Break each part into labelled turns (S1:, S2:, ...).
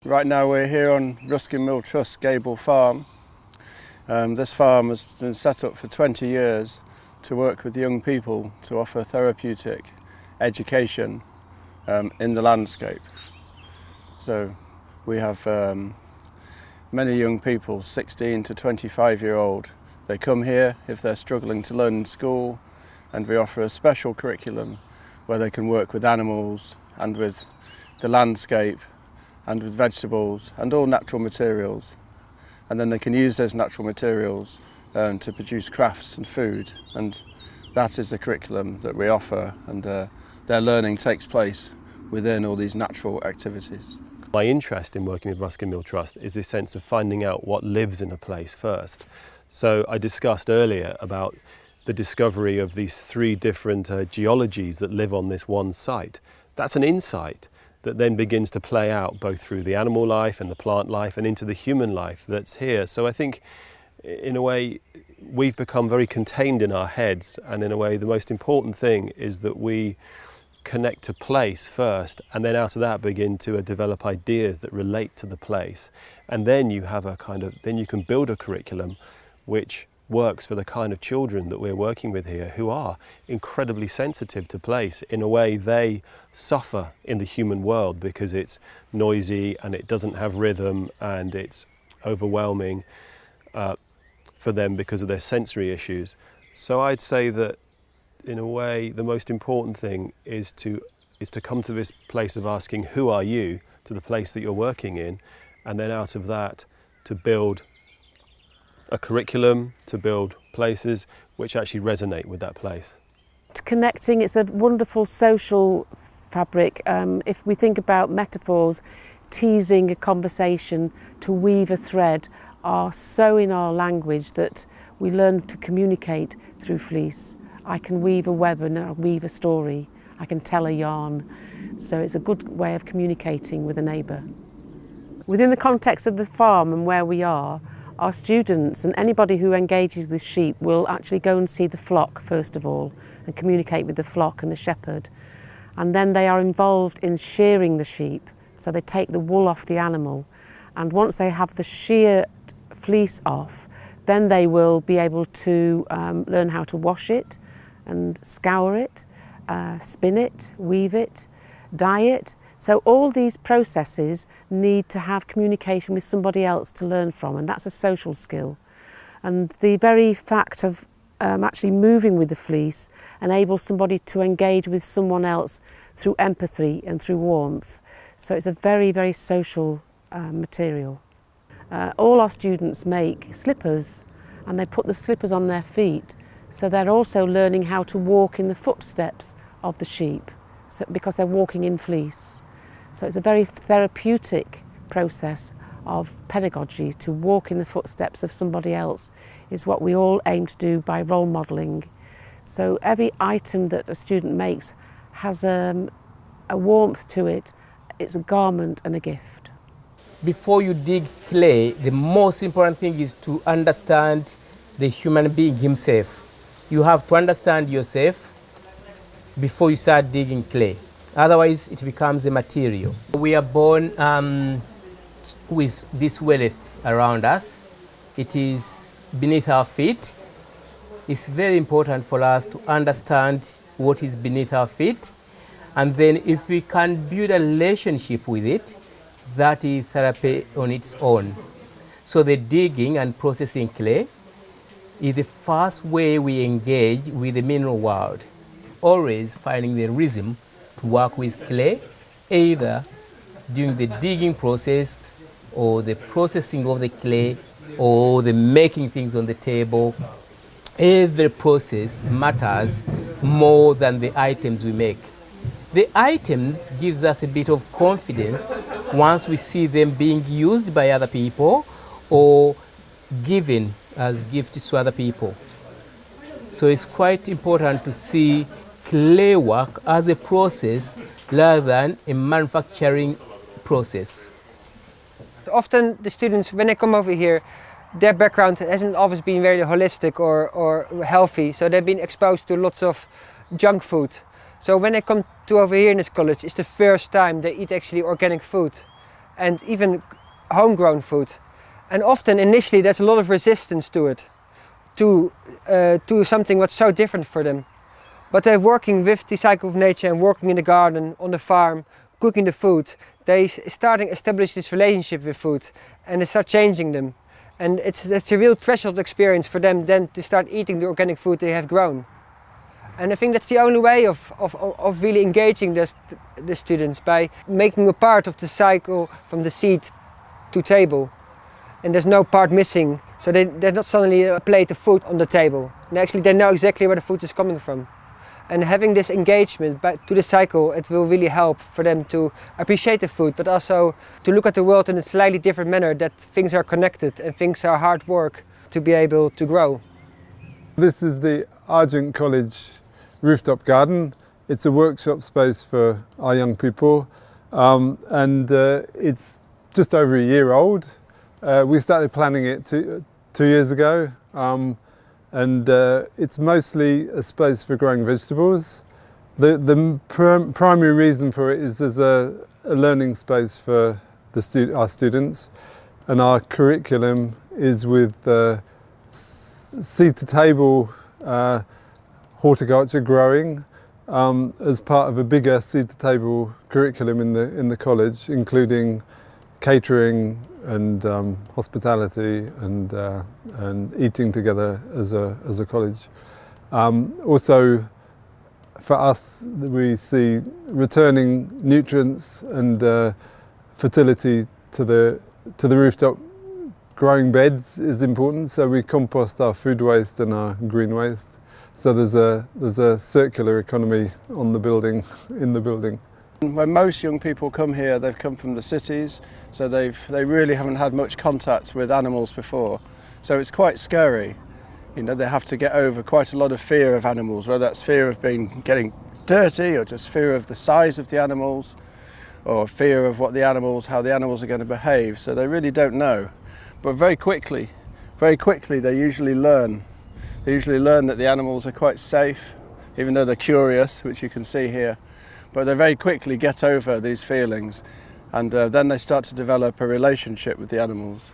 S1: Right now we're here on Ruskin Mill Trust Gable Farm. This farm has been set up for 20 years to work with young people to offer therapeutic education in the landscape. So we have many young people, 16 to 25-year-old. They come here if they're struggling to learn in school, and we offer a special curriculum where they can work with animals and with the landscape and with vegetables and all natural materials. And then they can use those natural materials to produce crafts and food, and that is the curriculum that we offer, and their learning takes place within all these natural activities.
S2: My interest in working with Ruskin Mill Trust is this sense of finding out what lives in a place first. So I discussed earlier about the discovery of these 3 different geologies that live on this one site. That's an insight that then begins to play out both through the animal life and the plant life and into the human life that's here. So I think in a way we've become very contained in our heads, and in a way the most important thing is that we connect to place first, and then out of that begin to develop ideas that relate to the place. And then you have then you can build a curriculum which works for the kind of children that we're working with here, who are incredibly sensitive to place. In a way, they suffer in the human world because it's noisy and it doesn't have rhythm and it's overwhelming for them because of their sensory issues. So I'd say that in a way the most important thing is to come to this place of asking, who are you, to the place that you're working in, and then out of that to build a curriculum, to build places which actually resonate with that place.
S3: Connecting, it's a wonderful social fabric. If we think about metaphors, teasing a conversation, to weave a thread, are so in our language that we learn to communicate through fleece. I can weave a web and I weave a story. I can tell a yarn. So it's a good way of communicating with a neighbour. Within the context of the farm and where we are, our students and anybody who engages with sheep will actually go and see the flock first of all and communicate with the flock and the shepherd. And then they are involved in shearing the sheep. So they take the wool off the animal, and once they have the sheared fleece off, then they will be able to learn how to wash it and scour it, spin it, weave it, dye it. So all these processes need to have communication with somebody else to learn from, and that's a social skill. And the very fact of actually moving with the fleece enables somebody to engage with someone else through empathy and through warmth. So it's a very, very social material. All our students make slippers, and they put the slippers on their feet, so they're also learning how to walk in the footsteps of the sheep, because they're walking in fleece. So it's a very therapeutic process of pedagogy. To walk in the footsteps of somebody else is what we all aim to do by role modelling. So every item that a student makes has a warmth to it. It's a garment and a gift.
S4: Before you dig clay, the most important thing is to understand the human being himself. You have to understand yourself before you start digging clay. Otherwise, it becomes a material. We are born with this wealth around us. It is beneath our feet. It's very important for us to understand what is beneath our feet. And then if we can build a relationship with it, that is therapy on its own. So the digging and processing clay is the first way we engage with the mineral world. Always finding the rhythm to work with clay, either during the digging process or the processing of the clay or the making things on the table. Every process matters more than the items we make. The items gives us a bit of confidence once we see them being used by other people or given as gifts to other people. So it's quite important to see clay work as a process rather than a manufacturing process.
S5: Often the students, when they come over here, their background hasn't always been very holistic or healthy, so they've been exposed to lots of junk food. So when they come to over here in this college, it's the first time they eat actually organic food. and even homegrown food. And often initially there's a lot of resistance to it, to something what's so different for them. But they're working with the cycle of nature and working in the garden, on the farm, cooking the food. They establish this relationship with food, and they start changing them. And it's a real threshold experience for them then to start eating the organic food they have grown. And I think that's the only way of really engaging the students, by making a part of the cycle from the seed to table. And there's no part missing, so there's not suddenly a plate of food on the table. And actually they know exactly where the food is coming from. And having this engagement to the cycle, it will really help for them to appreciate the food, but also to look at the world in a slightly different manner, that things are connected and things are hard work to be able to grow.
S6: This is the Argent College rooftop garden. It's a workshop space for our young people, and it's just over a year old. We started planning it 2 years ago. And it's mostly a space for growing vegetables. The primary reason for it is as a learning space for our students, and our curriculum is with seed to table horticulture growing as part of a bigger seed to table curriculum in the college, including catering and hospitality and eating together as a college. Also, for us, we see returning nutrients and fertility to the rooftop growing beds is important. So we compost our food waste and our green waste. So there's a circular economy in the building.
S1: When most young people come here, they've come from the cities, so they really haven't had much contact with animals before. So it's quite scary. You know, they have to get over quite a lot of fear of animals, whether that's fear of getting dirty, or just fear of the size of the animals, or fear of how the animals are going to behave. So they really don't know. But very quickly they usually learn. They usually learn that the animals are quite safe, even though they're curious, which you can see here. But they very quickly get over these feelings, and then they start to develop a relationship with the animals.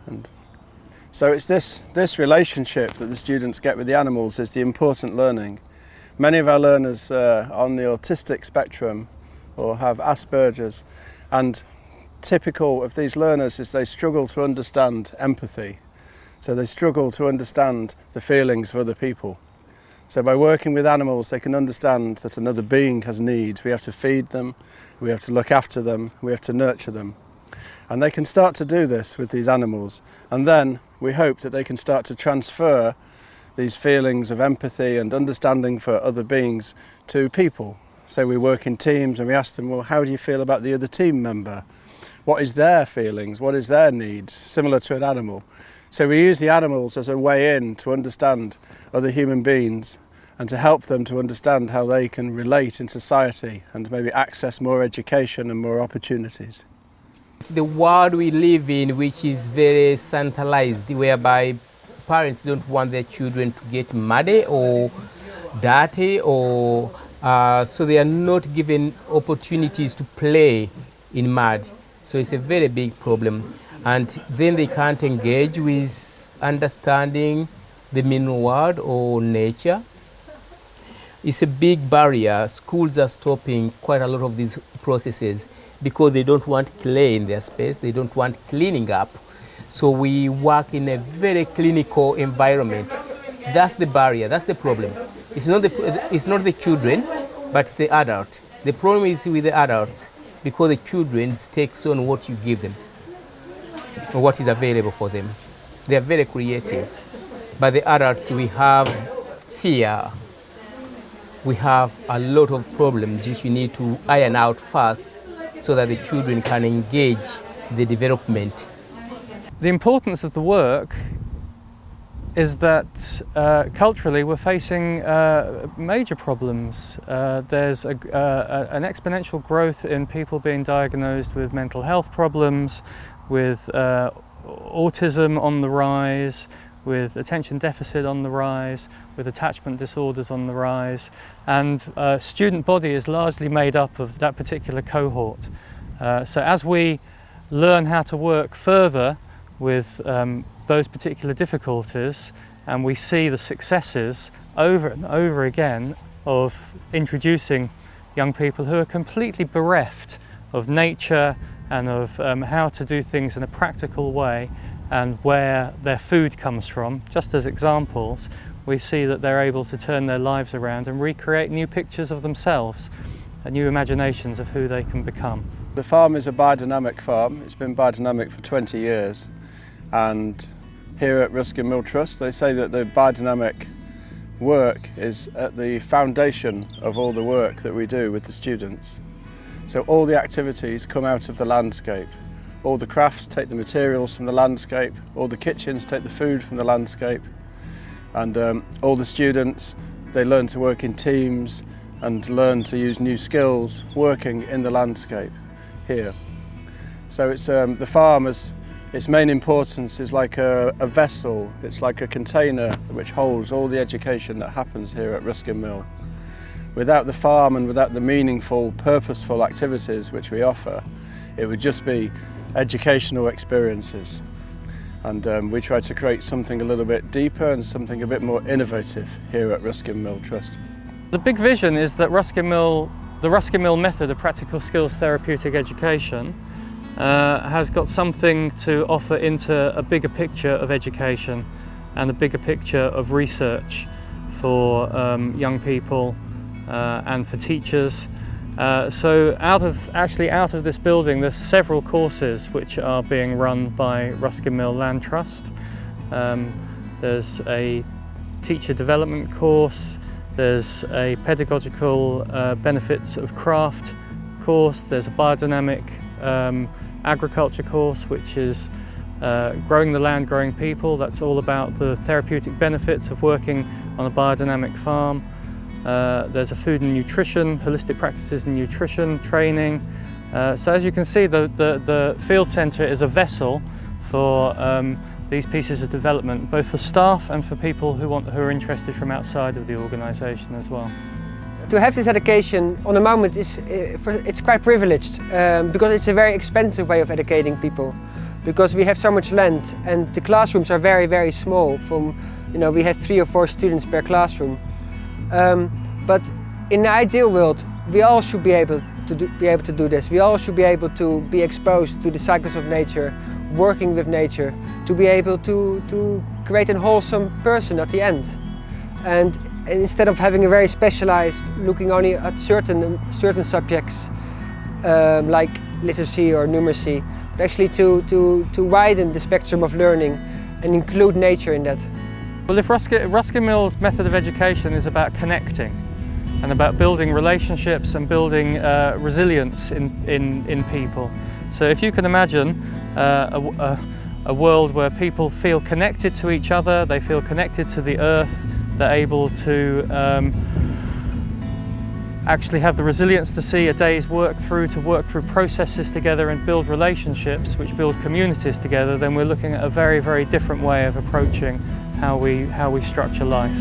S1: And so it's this relationship that the students get with the animals is the important learning. Many of our learners are on the autistic spectrum or have Asperger's, and typical of these learners is they struggle to understand empathy. So they struggle to understand the feelings of other people. So by working with animals, they can understand that another being has needs. We have to feed them, we have to look after them, we have to nurture them. And they can start to do this with these animals. And then we hope that they can start to transfer these feelings of empathy and understanding for other beings to people. So we work in teams and we ask them, well, how do you feel about the other team member? What is their feelings? What is their needs? Similar to an animal. So we use the animals as a way in to understand other human beings and to help them to understand how they can relate in society and maybe access more education and more opportunities.
S4: It's the world we live in, which is very centralized, whereby parents don't want their children to get muddy or dirty, or so they are not given opportunities to play in mud. So it's a very big problem. And then they can't engage with understanding the mineral world or nature. It's a big barrier. Schools are stopping quite a lot of these processes because they don't want clay in their space, they don't want cleaning up. So we work in a very clinical environment. That's the barrier, that's the problem. It's not the children, but the adult. The problem is with the adults, because the children takes on what you give them, or what is available for them. They are very creative. But the adults, we have fear. We have a lot of problems which we need to iron out first so that the children can engage the development.
S7: The importance of the work is that culturally we're facing major problems. There's an exponential growth in people being diagnosed with mental health problems, with autism on the rise, with attention deficit on the rise, with attachment disorders on the rise, and student body is largely made up of that particular cohort. So as we learn how to work further with those particular difficulties, and we see the successes over and over again of introducing young people who are completely bereft of nature and of how to do things in a practical way and where their food comes from, just as examples, we see that they're able to turn their lives around and recreate new pictures of themselves and new imaginations of who they can become.
S1: The farm is a biodynamic farm. It's been biodynamic for 20 years, and here at Ruskin Mill Trust they say that the biodynamic work is at the foundation of all the work that we do with the students. So all the activities come out of the landscape. All the crafts take the materials from the landscape, all the kitchens take the food from the landscape, and all the students, they learn to work in teams and learn to use new skills working in the landscape here. So it's the farm, its main importance is like a vessel, it's like a container which holds all the education that happens here at Ruskin Mill. Without the farm and without the meaningful, purposeful activities which we offer, it would just be educational experiences. And we try to create something a little bit deeper and something a bit more innovative here at Ruskin Mill Trust.
S7: The big vision is that the Ruskin Mill method of practical skills therapeutic education has got something to offer into a bigger picture of education and a bigger picture of research for young people and for teachers. So out of this building there's several courses which are being run by Ruskin Mill Land Trust. There's a teacher development course, there's a pedagogical benefits of craft course, there's a biodynamic agriculture course which is growing the land, growing people. That's all about the therapeutic benefits of working on a biodynamic farm. There's a food and nutrition, holistic practices in nutrition training. So as you can see, the field centre is a vessel for these pieces of development, both for staff and for people who are interested from outside of the organisation as well.
S5: To have this education on the moment it's quite privileged because it's a very expensive way of educating people, because we have so much land and the classrooms are very, very small. We have 3 or 4 students per classroom. But in the ideal world, we all should be able to do this. We all should be able to be exposed to the cycles of nature, working with nature, to be able to create a wholesome person at the end. And instead of having a very specialized, looking only at certain subjects like literacy or numeracy, but actually to widen the spectrum of learning and include nature in that.
S7: Well, if Ruskin Mill's method of education is about connecting and about building relationships and building resilience in people. So if you can imagine a world where people feel connected to each other, they feel connected to the earth, they're able to actually have the resilience to see a day's work through, to work through processes together and build relationships which build communities together, then we're looking at a very, very different way of approaching how we structure life.